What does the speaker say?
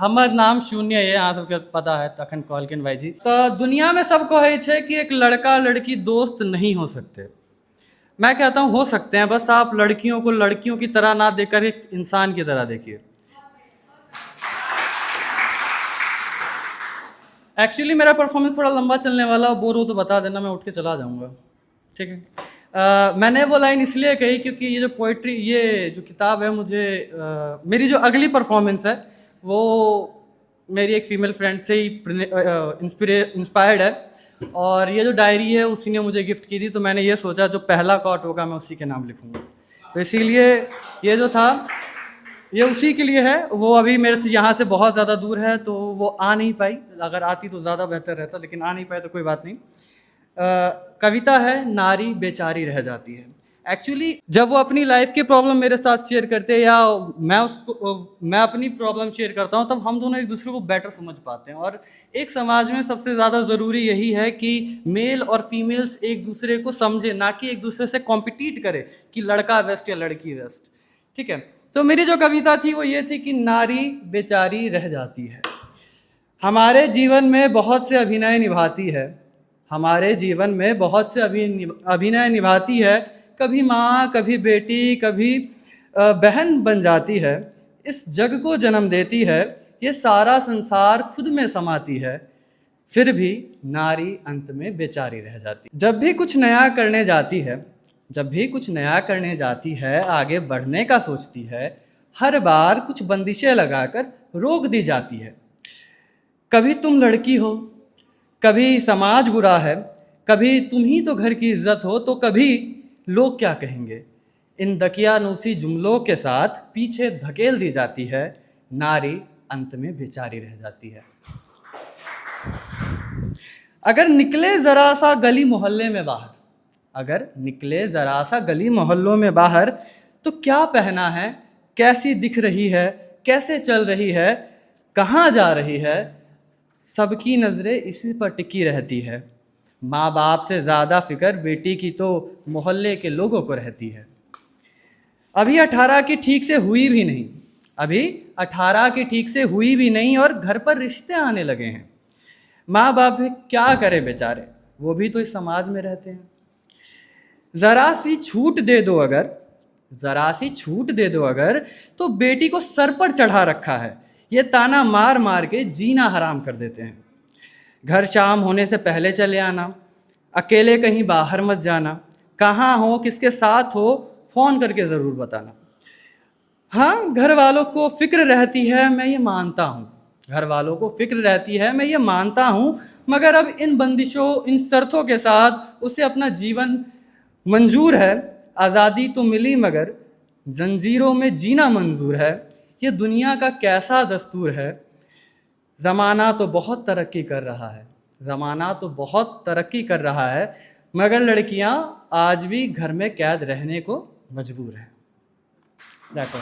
हमर नाम शून्य है, अहाँ सबके पता है तखन कहलखिन भाईजी। तो दुनिया में सब कहे छे कि एक लड़का लड़की दोस्त नहीं हो सकते। मैं कहता हूँ हो सकते हैं, बस आप लड़कियों को लड़कियों की तरह ना देखकर एक इंसान की तरह देखिए। एक्चुअली मेरा परफॉर्मेंस थोड़ा लंबा चलने वाला, बोर हो तो बता देना, मैं उठ के चला जाऊंगा, ठीक है। मैंने वो लाइन इसलिए कही क्योंकि ये जो पोइट्री, ये जो किताब है, मुझे मेरी जो अगली परफॉर्मेंस है वो मेरी एक फीमेल फ्रेंड से ही इंस्पायर्ड है, और ये जो डायरी है उसी ने मुझे गिफ्ट की थी। तो मैंने ये सोचा जो पहला कॉट होगा मैं उसी के नाम लिखूंगा, तो इसीलिए ये जो था ये उसी के लिए है। वो अभी मेरे से यहाँ से बहुत ज़्यादा दूर है तो वो आ नहीं पाई, अगर आती तो ज़्यादा बेहतर रहता, लेकिन आ नहीं पाए तो कोई बात नहीं। कविता है नारी बेचारी रह जाती है। एक्चुअली जब वो अपनी लाइफ की प्रॉब्लम मेरे साथ शेयर करते हैं या मैं अपनी प्रॉब्लम शेयर करता हूँ, तब हम दोनों एक दूसरे को बेटर समझ पाते हैं। और एक समाज में सबसे ज़्यादा ज़रूरी यही है कि मेल और फीमेल्स एक दूसरे को समझे, ना कि एक दूसरे से कॉम्पिटिट करे कि लड़का बेस्ट या लड़की बेस्ट, ठीक है। तो मेरी जो कविता थी वो ये थी कि नारी बेचारी रह जाती है। हमारे जीवन में बहुत से अभिनय निभाती है, हमारे जीवन में बहुत से अभिनय निभाती है। कभी माँ, कभी बेटी, कभी बहन बन जाती है। इस जग को जन्म देती है, ये सारा संसार खुद में समाती है। फिर भी नारी अंत में बेचारी रह जाती। जब भी कुछ नया करने जाती है, जब भी कुछ नया करने जाती है, आगे बढ़ने का सोचती है, हर बार कुछ बंदिशें लगाकर रोक दी जाती है। कभी तुम लड़की हो, कभी समाज बुरा है, कभी तुम ही तो घर की इज्जत हो, तो कभी लोग क्या कहेंगे। इन दकियानूसी जुमलों के साथ पीछे धकेल दी जाती है, नारी अंत में बेचारी रह जाती है। अगर निकले जरा सा गली मोहल्ले में बाहर, अगर निकले जरा सा गली मोहल्लों में बाहर, तो क्या पहना है, कैसी दिख रही है, कैसे चल रही है, कहाँ जा रही है, सबकी नज़रें इसी पर टिकी रहती है। माँ बाप से ज़्यादा फिक्र बेटी की तो मोहल्ले के लोगों को रहती है। अभी 18 की ठीक से हुई भी नहीं, अभी 18 की ठीक से हुई भी नहीं, और घर पर रिश्ते आने लगे हैं। माँ बाप क्या करे बेचारे, वो भी तो इस समाज में रहते हैं। ज़रा सी छूट दे दो अगर, ज़रा सी छूट दे दो अगर, तो बेटी को सर पर चढ़ा रखा है, ये ताना मार मार के जीना हराम कर देते हैं। घर शाम होने से पहले चले आना, अकेले कहीं बाहर मत जाना, कहाँ हो, किसके साथ हो, फ़ोन करके ज़रूर बताना। हाँ, घर वालों को फिक्र रहती है, मैं ये मानता हूँ, घर वालों को फिक्र रहती है, मैं ये मानता हूँ, मगर अब इन बंदिशों, इन शर्तों के साथ उसे अपना जीवन मंजूर है। आज़ादी तो मिली मगर जंजीरों में जीना मंजूर है, ये दुनिया का कैसा दस्तूर है। ज़माना तो बहुत तरक्की कर रहा है, ज़माना तो बहुत तरक्की कर रहा है, मगर लड़कियां आज भी घर में कैद रहने को मजबूर है। देखो।